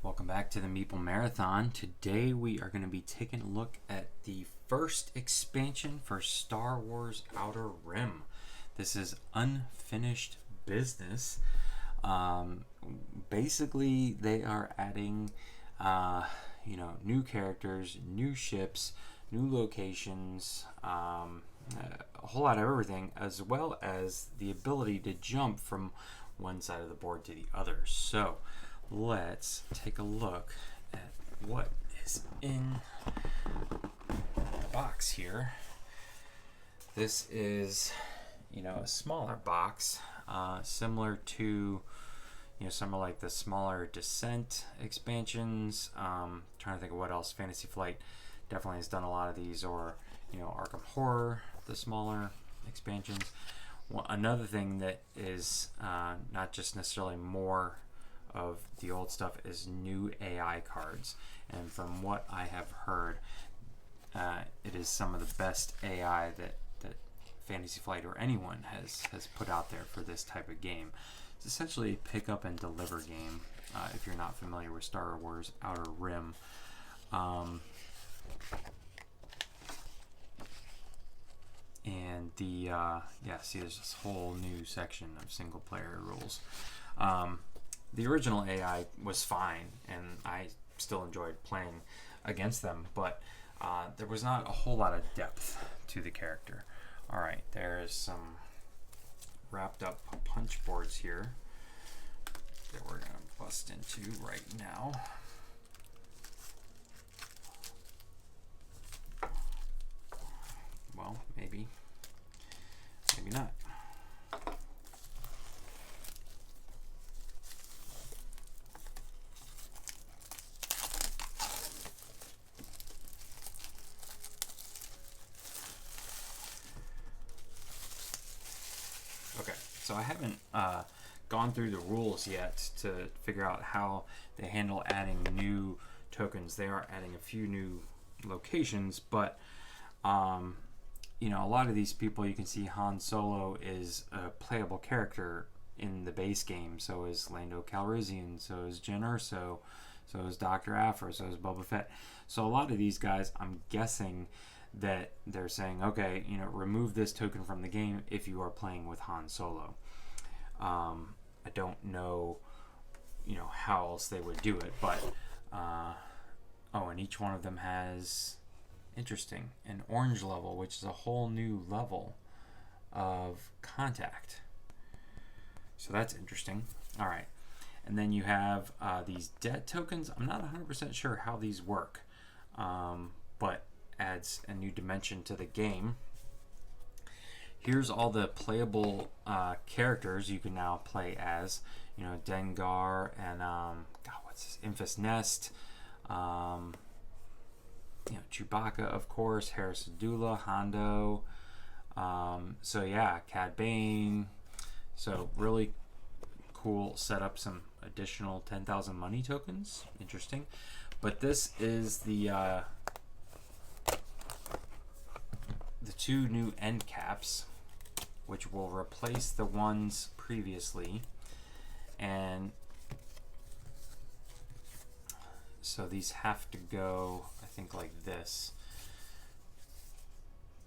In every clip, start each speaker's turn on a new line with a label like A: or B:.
A: Welcome back to the Meeple Marathon. Today we are going to be taking a look at the first expansion for Star Wars Outer Rim. This is unfinished business. Basically, they are adding, new characters, new ships, new locations, a whole lot of everything, as well as the ability to jump from one side of the board to the other. So let's take a look at what is in the box here. This is, a smaller box, similar to, some of like the smaller Descent expansions. Trying to think of what else. Fantasy Flight definitely has done a lot of these, or Arkham Horror, the smaller expansions. Well, another thing that is not just necessarily more of the old stuff is new AI cards, and from what I have heard, it is some of the best AI that Fantasy Flight or anyone has put out there for this type of game. It's essentially a pick up and deliver game, if you're not familiar with Star Wars Outer Rim. And see, there's this whole new section of single player rules. The original AI was fine, and I still enjoyed playing against them, but there was not a whole lot of depth to the character. All right, there's some wrapped up punch boards here that we're going to bust into right now. Well, maybe not. Okay, so I haven't gone through the rules yet to figure out how they handle adding new tokens. They are adding a few new locations, but a lot of these people, you can see Han Solo is a playable character in the base game. So is Lando Calrissian, so is Jyn Erso, so is Dr. Aphra, so is Boba Fett. So a lot of these guys, I'm guessing that they're saying, okay, remove this token from the game if you are playing with Han Solo. I don't know, how else they would do it, but and each one of them has, interesting, an orange level, which is a whole new level of contact. So that's interesting. All right, and then you have these debt tokens. I'm not 100% sure how these work, but adds a new dimension to the game. Here's all the playable characters you can now play as. Dengar and what's this? Infus Nest. Chewbacca, of course. Hera Syndulla, Hondo. Cad Bane. So really cool. Set up some additional 10,000 money tokens. Interesting. But this is the two new end caps, which will replace the ones previously. And so these have to go, I think, like this.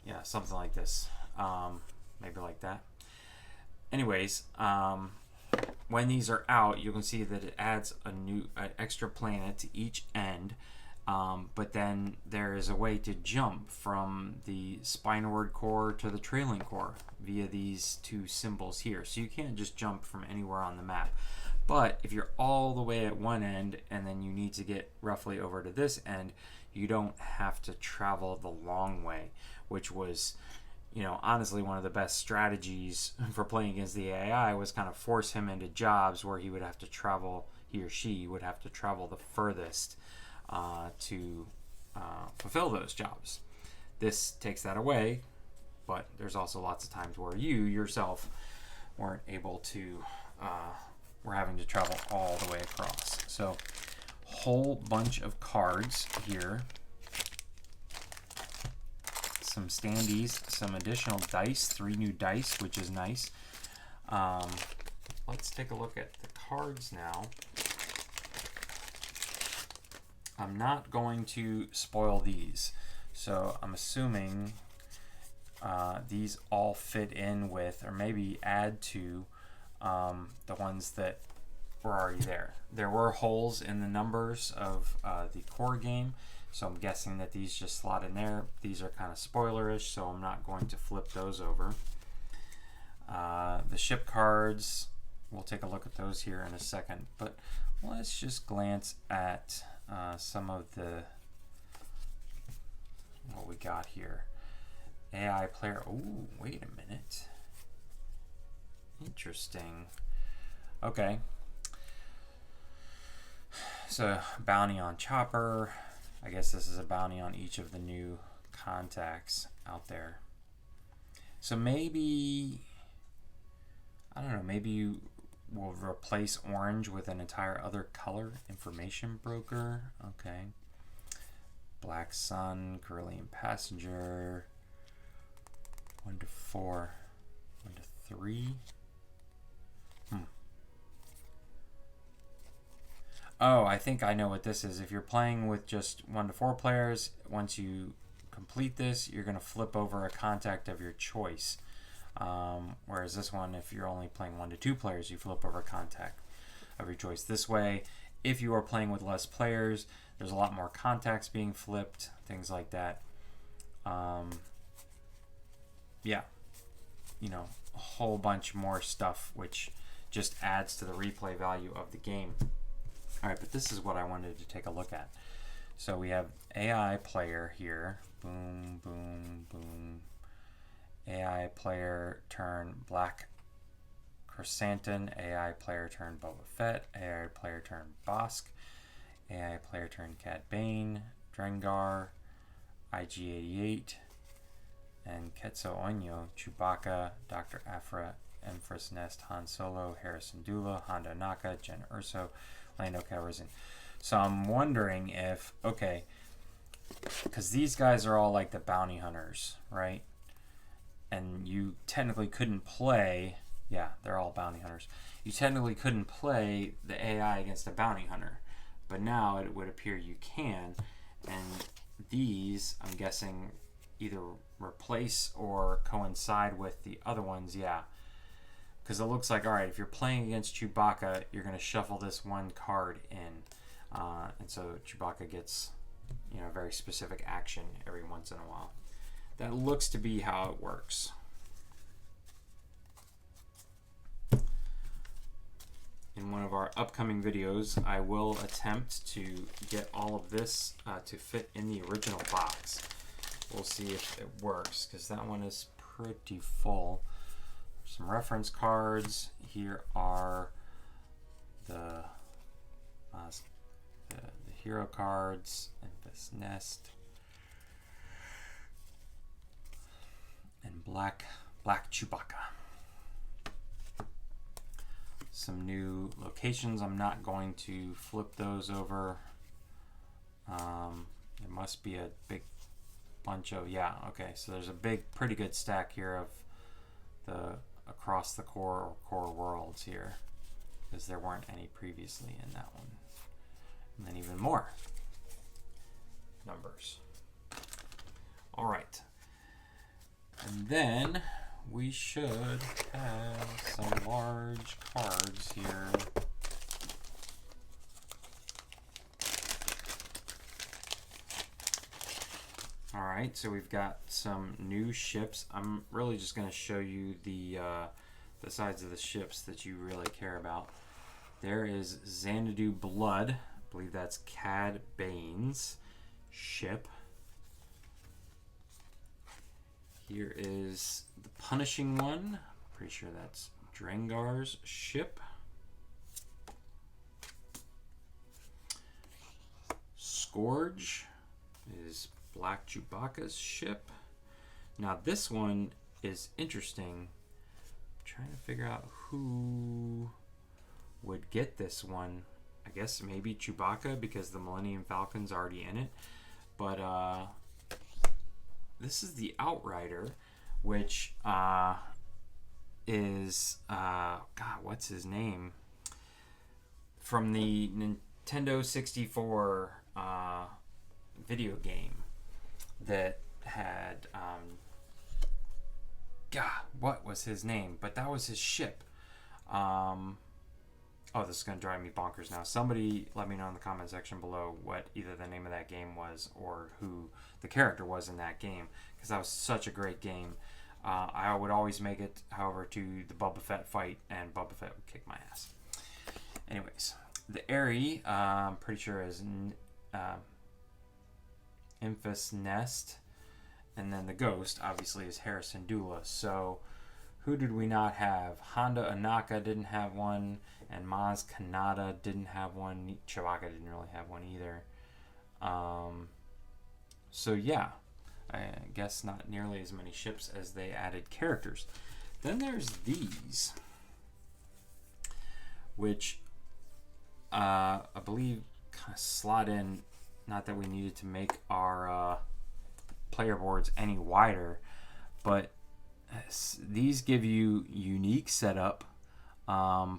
A: Yeah, something like this. Maybe like that. Anyways, when these are out, you can see that it adds an extra planet to each end. But then there is a way to jump from the spinoward core to the trailing core via these two symbols here. So you can't just jump from anywhere on the map. But if you're all the way at one end and then you need to get roughly over to this end, you don't have to travel the long way, which was, honestly one of the best strategies for playing against the AI, was kind of force him into jobs where he or she would have to travel the furthest to fulfill those jobs. This takes that away, but there's also lots of times where you yourself weren't able to, were having to travel all the way across. So, whole bunch of cards here. Some standees, some additional dice, 3 new dice, which is nice. Let's take a look at the cards now. I'm not going to spoil these. So I'm assuming these all fit in with, or maybe add to, the ones that were already there. There were holes in the numbers of the core game, so I'm guessing that these just slot in there. These are kind of spoilerish, so I'm not going to flip those over. The ship cards, we'll take a look at those here in a second, but let's just glance at some of what we got here. AI player. Oh, wait a minute. Interesting. Okay. So, bounty on Chopper. I guess this is a bounty on each of the new contacts out there. So maybe, I don't know, maybe you will replace orange with an entire other color. Information broker. Okay. Black Sun, Carillion Passenger. 1 to 4. 1 to 3. Oh, I think I know what this is. If you're playing with just 1 to 4 players, once you complete this, you're going to flip over a contact of your choice. Whereas this one, if you're only playing 1 to 2 players, you flip over a contact of your choice. This way, if you are playing with less players, there's a lot more contacts being flipped, things like that. Yeah, you know, a whole bunch more stuff, which just adds to the replay value of the game. All right, but this is what I wanted to take a look at. So we have AI player here. Boom, boom, boom. AI player turn Black Chrysanthemum. AI player turn Boba Fett. AI player turn Bosk. AI player turn Cad Bane. Drengar. IG-88. And Ketso Onyo. Chewbacca. Dr. Aphra. Empress Nest. Han Solo. Harrison Dula. Hondo Naka. Jen Urso. Lando Calrissian. So I'm wondering if, okay, because these guys are all like the bounty hunters, right? And you technically couldn't play, yeah, they're all bounty hunters. You technically couldn't play the AI against a bounty hunter, but now it would appear you can. And these, I'm guessing, either replace or coincide with the other ones, yeah. Because it looks like, all right, if you're playing against Chewbacca, you're going to shuffle this one card in. And so Chewbacca gets, you know, very specific action every once in a while. That looks to be how it works. In one of our upcoming videos, I will attempt to get all of this to fit in the original box. We'll see if it works, because that one is pretty full. Some reference cards. Here are the hero cards, Empress Nest, and Black Chewbacca. Some new locations. I'm not going to flip those over. There must be a big bunch of, yeah, okay, so there's a pretty good stack here of the across the core or core worlds here, because there weren't any previously in that one. And then even more numbers. All right, and then we should have some large cards here. All right, so we've got some new ships. I'm really just going to show you the sides of the ships that you really care about. There is Xanadu Blood. I believe that's Cad Bane's ship. Here is the Punishing One. Pretty sure that's Drengar's ship. Scourge is Black Chewbacca's ship. Now this one is interesting. I'm trying to figure out who would get this one. I guess maybe Chewbacca, because the Millennium Falcon's already in it. But this is the Outrider, which is God, what's his name? From the Nintendo 64 video game that had God, what was his name? But that was his ship. Oh, this is going to drive me bonkers now. Somebody let me know in the comment section below what either the name of that game was or who the character was in that game, because that was such a great game. I would always make it, however, to the Boba Fett fight, and Boba Fett would kick my ass. Anyways, the Airy, I'm pretty sure is Infus Nest, and then the Ghost, obviously, is Harrison Dula. So, who did we not have? Honda Anaka didn't have one, and Maz Kanata didn't have one. Chewbacca didn't really have one either. So yeah, I guess not nearly as many ships as they added characters. Then there's these, which I believe kind of slot in. Not that we needed to make our player boards any wider, but these give you unique setup,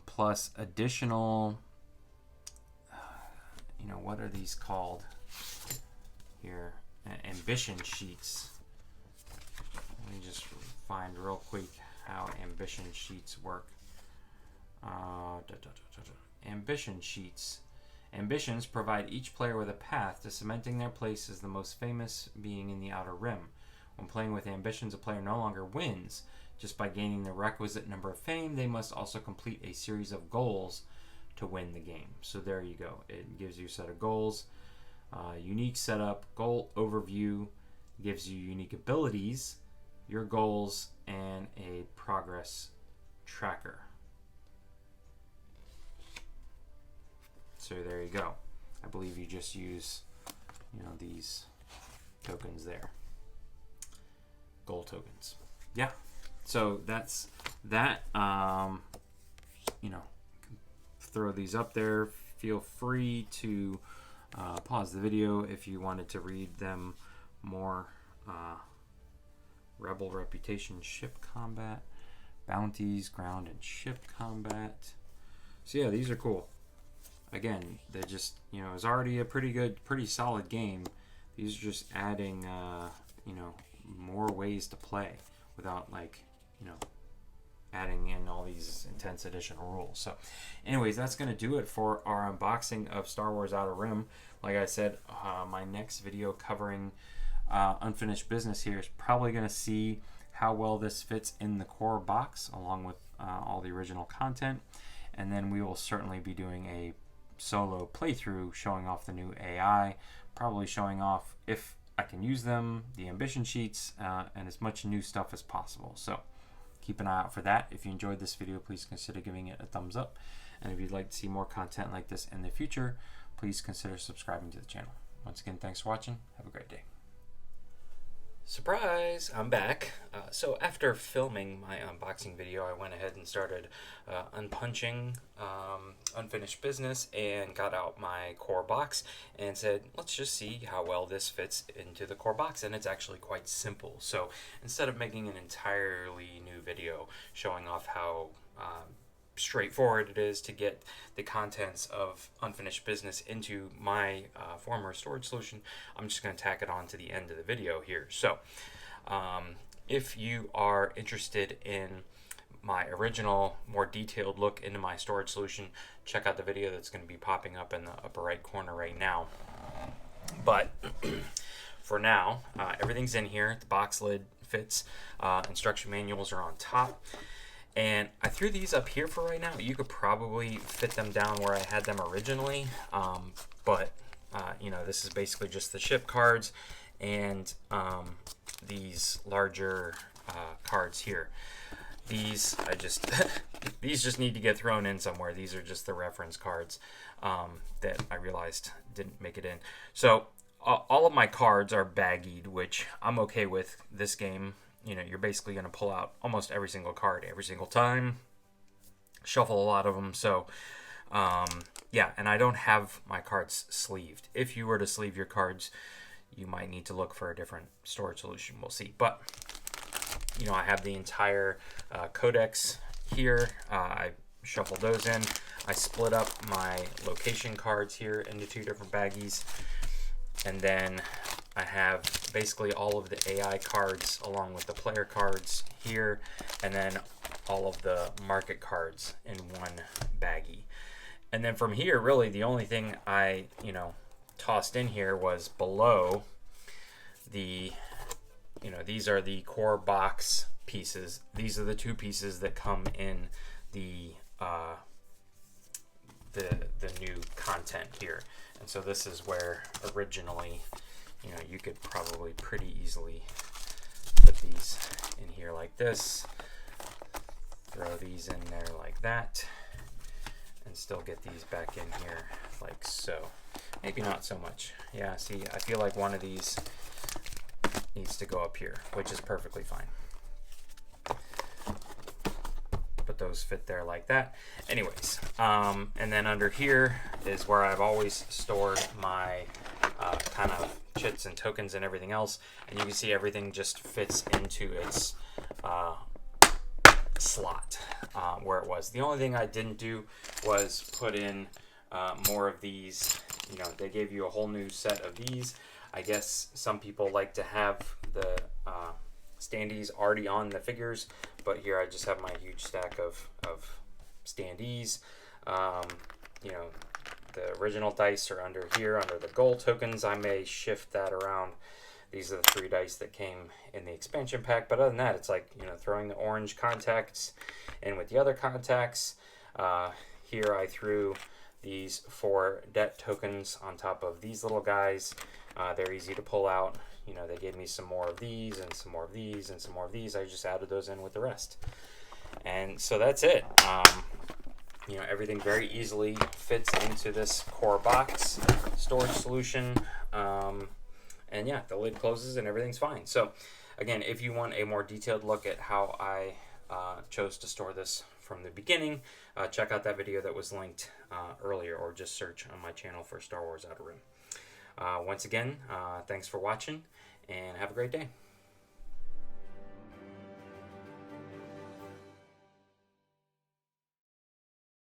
A: plus additional, what are these called here? Ambition sheets. Let me just find real quick how ambition sheets work. Ambition sheets. Ambitions provide each player with a path to cementing their place as the most famous being in the Outer Rim. When playing with ambitions, a player no longer wins just by gaining the requisite number of fame. They must also complete a series of goals to win the game. So there you go. It gives you a set of goals, unique setup, goal overview, gives you unique abilities, your goals, and a progress tracker. So there you go. I believe you just use, these tokens there. Gold tokens. Yeah. So that's that. Throw these up there. Feel free to pause the video if you wanted to read them more. Rebel reputation, ship combat, bounties, ground and ship combat. So yeah, these are cool. Again, they're just, it's already a pretty solid game. These are just adding, more ways to play without adding in all these intense additional rules. So anyways, that's going to do it for our unboxing of Star Wars Outer Rim. Like I said, my next video covering Unfinished Business here is probably going to see how well this fits in the core box along with all the original content. And then we will certainly be doing a solo playthrough showing off the new AI, probably showing off, if I can use them, the ambition sheets, and as much new stuff as possible. So keep an eye out for that. If you enjoyed this video, please consider giving it a thumbs up. And if you'd like to see more content like this in the future, please consider subscribing to the channel. Once again, thanks for watching. Have a great day. Surprise! I'm back. So after filming my unboxing video, I went ahead and started unpunching Unfinished Business and got out my core box and said, let's just see how well this fits into the core box. And it's actually quite simple. So instead of making an entirely new video showing off how straightforward it is to get the contents of Unfinished Business into my former storage solution, I'm just going to tack it on to the end of the video here. So if you are interested in my original, more detailed look into my storage solution, check out the video that's going to be popping up in the upper right corner right now. But for now, everything's in here. The box lid fits. Instruction manuals are on top. And I threw these up here for right now. You could probably fit them down where I had them originally. But this is basically just the ship cards and these larger cards here. These these just need to get thrown in somewhere. These are just the reference cards that I realized didn't make it in. So all of my cards are baggied, which I'm okay with. This game, you're basically going to pull out almost every single card every single time, shuffle a lot of them. So yeah, and I don't have my cards sleeved. If you were to sleeve your cards, you might need to look for a different storage solution. We'll see. But I have the entire codex here. I shuffled those in. I split up my location cards here into two different baggies. And then I have basically all of the AI cards along with the player cards here, and then all of the market cards in one baggie. And then from here, really the only thing I, tossed in here was below the, these are the core box pieces. These are the two pieces that come in the new content here. And so this is where originally, you could probably pretty easily put these in here like this, throw these in there like that, and still get these back in here like so. Maybe not so much. Yeah, see, I feel like one of these needs to go up here, which is perfectly fine. But those fit there like that. Anyways, and then under here is where I've always stored my kind of chits and tokens and everything else. And you can see everything just fits into its slot where it was. The only thing I didn't do was put in more of these. They gave you a whole new set of these. I guess some people like to have the standees already on the figures, but here I just have my huge stack of standees. The original dice are under here, under the gold tokens. I may shift that around. These are the 3 dice that came in the expansion pack, but other than that, it's like, throwing the orange contacts in with the other contacts. Here I threw these 4 debt tokens on top of these little guys. They're easy to pull out. They gave me some more of these and some more of these and some more of these. I just added those in with the rest. And so that's it. Everything very easily fits into this core box storage solution. And yeah, the lid closes and everything's fine. So again, if you want a more detailed look at how I chose to store this from the beginning, check out that video that was linked earlier, or just search on my channel for Star Wars Outer Rim. Once again, thanks for watching, and have a great day.